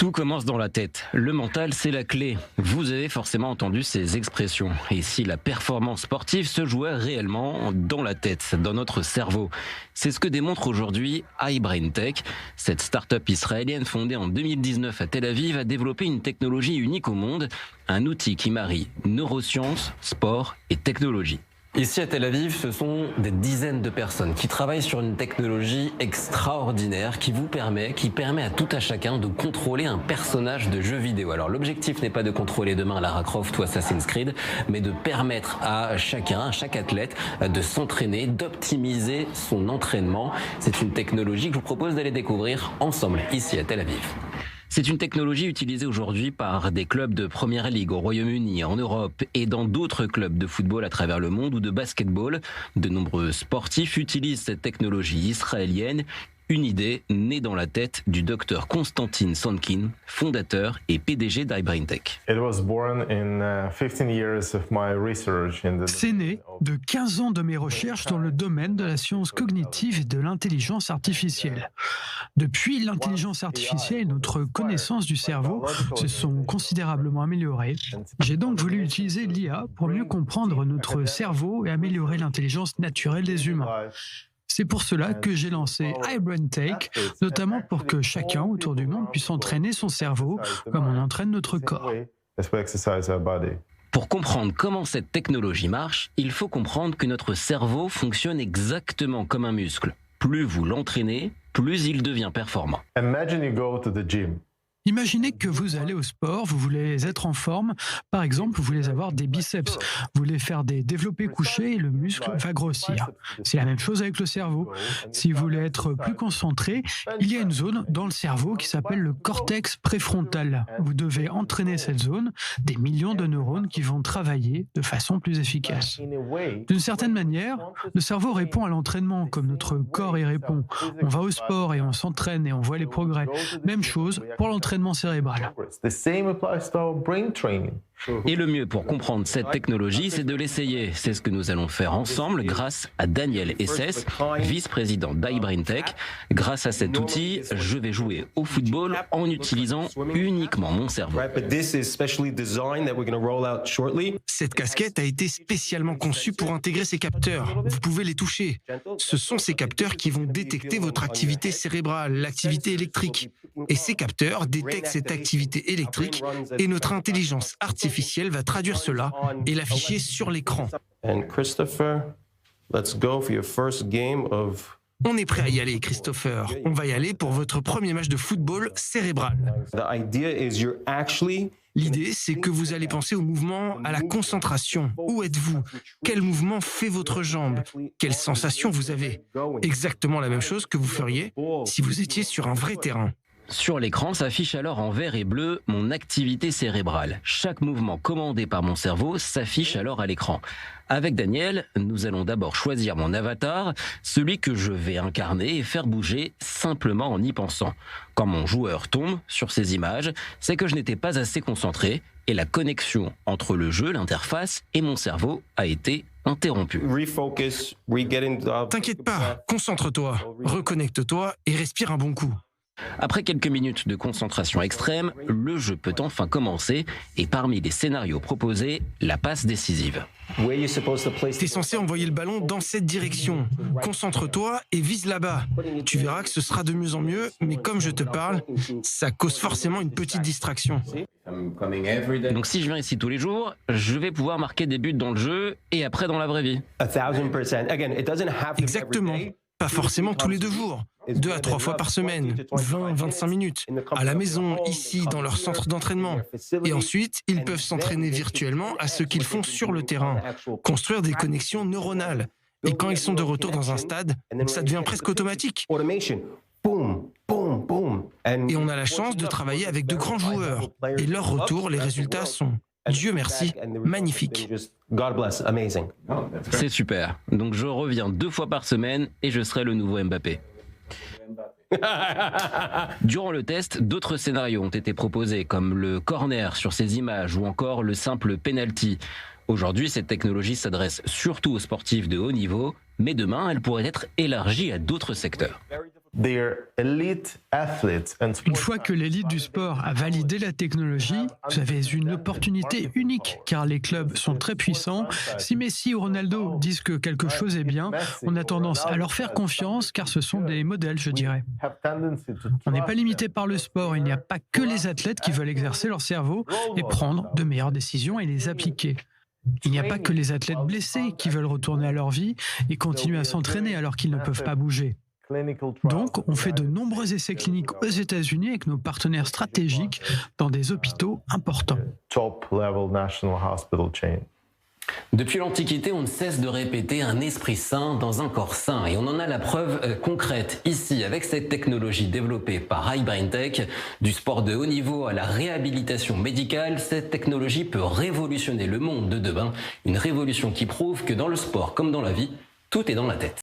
Tout commence dans la tête. Le mental, c'est la clé. Vous avez forcément entendu ces expressions. Et si la performance sportive se jouait réellement dans la tête, dans notre cerveau? C'est ce que démontre aujourd'hui iBrainTech. Cette start-up israélienne fondée en 2019 à Tel Aviv a développé une technologie unique au monde, un outil qui marie neurosciences, sport et technologie. Ici à Tel Aviv, ce sont des dizaines de personnes qui travaillent sur une technologie extraordinaire qui permet à tout à chacun de contrôler un personnage de jeu vidéo. Alors l'objectif n'est pas de contrôler demain Lara Croft ou Assassin's Creed, mais de permettre à chaque athlète de s'entraîner, d'optimiser son entraînement. C'est une technologie que je vous propose d'aller découvrir ensemble ici à Tel Aviv. C'est une technologie utilisée aujourd'hui par des clubs de Première Ligue au Royaume-Uni, en Europe et dans d'autres clubs de football à travers le monde ou de basketball. De nombreux sportifs utilisent cette technologie israélienne. Une idée née dans la tête du docteur Konstantin Sonkin, fondateur et PDG d'iBrainTech. C'est né de 15 ans de mes recherches dans le domaine de la science cognitive et de l'intelligence artificielle. Depuis, l'intelligence artificielle et notre connaissance du cerveau se sont considérablement améliorées. J'ai donc voulu utiliser l'IA pour mieux comprendre notre cerveau et améliorer l'intelligence naturelle des humains. C'est pour cela que j'ai lancé iBrainTech, notamment pour que chacun autour du monde puisse entraîner son cerveau comme on entraîne notre corps. Pour comprendre comment cette technologie marche, il faut comprendre que notre cerveau fonctionne exactement comme un muscle. Plus vous l'entraînez, plus il devient performant. Imaginez que vous allez au sport, vous voulez être en forme, par exemple, vous voulez avoir des biceps, vous voulez faire des développés couchés et le muscle va grossir. C'est la même chose avec le cerveau. Si vous voulez être plus concentré, il y a une zone dans le cerveau qui s'appelle le cortex préfrontal. Vous devez entraîner cette zone, des millions de neurones qui vont travailler de façon plus efficace. D'une certaine manière, le cerveau répond à l'entraînement comme notre corps y répond. On va au sport et on s'entraîne et on voit les progrès. Même chose pour l'entraînement cérébral. Et le mieux pour comprendre cette technologie, c'est de l'essayer. C'est ce que nous allons faire ensemble grâce à Daniel Esses, vice-président d'iBrainTech. Grâce à cet outil, je vais jouer au football en utilisant uniquement mon cerveau. Cette casquette a été spécialement conçue pour intégrer ces capteurs. Vous pouvez les toucher. Ce sont ces capteurs qui vont détecter votre activité cérébrale, l'activité électrique. Et ces capteurs détectent cette activité électrique et notre intelligence artificielle va traduire cela et l'afficher sur l'écran. On est prêt à y aller, Christopher. On va y aller pour votre premier match de football cérébral. L'idée, c'est que vous allez penser au mouvement, à la concentration. Où êtes-vous? Quel mouvement fait votre jambe? Quelles sensations vous avez? Exactement la même chose que vous feriez si vous étiez sur un vrai terrain. Sur l'écran s'affiche alors en vert et bleu mon activité cérébrale. Chaque mouvement commandé par mon cerveau s'affiche alors à l'écran. Avec Daniel, nous allons d'abord choisir mon avatar, celui que je vais incarner et faire bouger simplement en y pensant. Quand mon joueur tombe sur ces images, c'est que je n'étais pas assez concentré et la connexion entre le jeu, l'interface et mon cerveau a été interrompue. T'inquiète pas, concentre-toi, reconnecte-toi et respire un bon coup. Après quelques minutes de concentration extrême, le jeu peut enfin commencer et parmi les scénarios proposés, la passe décisive. T'es censé envoyer le ballon dans cette direction. Concentre-toi et vise là-bas. Tu verras que ce sera de mieux en mieux, mais comme je te parle, ça cause forcément une petite distraction. Donc si je viens ici tous les jours, je vais pouvoir marquer des buts dans le jeu et après dans la vraie vie. 1000%. Exactement. Pas forcément tous les 2 jours. 2 à 3 fois par semaine, 20-25 minutes, à la maison, ici, dans leur centre d'entraînement. Et ensuite, ils peuvent s'entraîner virtuellement à ce qu'ils font sur le terrain, construire des connexions neuronales. Et quand ils sont de retour dans un stade, ça devient presque automatique. Et on a la chance de travailler avec de grands joueurs. Et leur retour, les résultats sont, Dieu merci, magnifiques. C'est super. Donc je reviens 2 fois par semaine et je serai le nouveau Mbappé. Durant le test, d'autres scénarios ont été proposés, comme le corner sur ces images ou encore le simple penalty. Aujourd'hui, cette technologie s'adresse surtout aux sportifs de haut niveau, mais demain, elle pourrait être élargie à d'autres secteurs. Une fois que l'élite du sport a validé la technologie, vous avez une opportunité unique, car les clubs sont très puissants. Si Messi ou Ronaldo disent que quelque chose est bien, on a tendance à leur faire confiance, car ce sont des modèles, je dirais. On n'est pas limité par le sport, il n'y a pas que les athlètes qui veulent exercer leur cerveau et prendre de meilleures décisions et les appliquer. Il n'y a pas que les athlètes blessés qui veulent retourner à leur vie et continuer à s'entraîner alors qu'ils ne peuvent pas bouger. Donc, on fait de nombreux essais cliniques aux États-Unis avec nos partenaires stratégiques dans des hôpitaux importants. Depuis l'Antiquité, on ne cesse de répéter un esprit sain dans un corps sain. Et on en a la preuve concrète ici, avec cette technologie développée par iBrainTech. Du sport de haut niveau à la réhabilitation médicale, cette technologie peut révolutionner le monde de demain. Une révolution qui prouve que dans le sport comme dans la vie, tout est dans la tête.